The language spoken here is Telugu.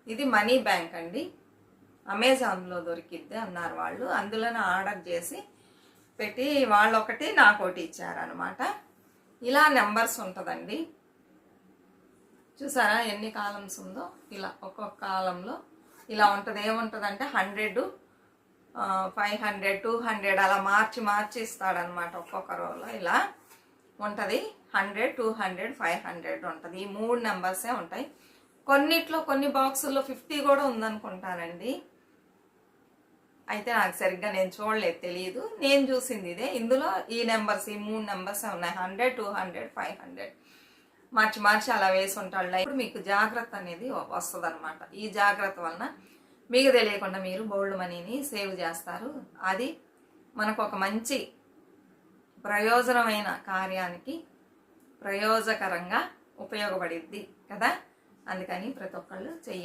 ఇది మనీ బ్యాంక్ అండి. అమెజాన్లో దొరికిద్ది అన్నారు వాళ్ళు. అందులోనే ఆర్డర్ చేసి పెట్టి వాళ్ళు ఒకటి నాకు ఒకటి ఇచ్చారనమాట. ఇలా నెంబర్స్ ఉంటుందండి. చూసారా ఎన్ని కాలమ్స్ ఉందో. ఇలా ఒక్కొక్క కాలంలో ఇలా ఉంటుంది. ఏముంటుందంటే 100, 500, 200 అలా మార్చి ఇస్తాడనమాట. ఒక్కొక్క రోలో ఇలా ఉంటుంది. 100, 200, 500 ఉంటుంది. ఈ 3 నెంబర్సే ఉంటాయి. కొన్నిట్లో కొన్ని బాక్సుల్లో 50 కూడా ఉందనుకుంటానండి. అయితే నాకు సరిగ్గా నేను చూడలేదు, తెలియదు. నేను చూసింది ఇదే. ఇందులో ఈ నెంబర్స్, ఈ 3 నెంబర్సే ఉన్నాయి. 100, 200, 500 మార్చి అలా వేసి ఉంటాడు. ఇప్పుడు మీకు జాగ్రత్త అనేది వస్తుంది అనమాట. ఈ జాగ్రత్త వలన మీకు తెలియకుండా మీరు బోల్డ్ మనీని సేవ్ చేస్తారు. అది మనకు ఒక మంచి ప్రయోజనమైన కార్యానికి ప్రయోజకరంగా ఉపయోగపడిద్ది కదా. అందుకని ప్రతి ఒక్కళ్ళు చెయ్యండి.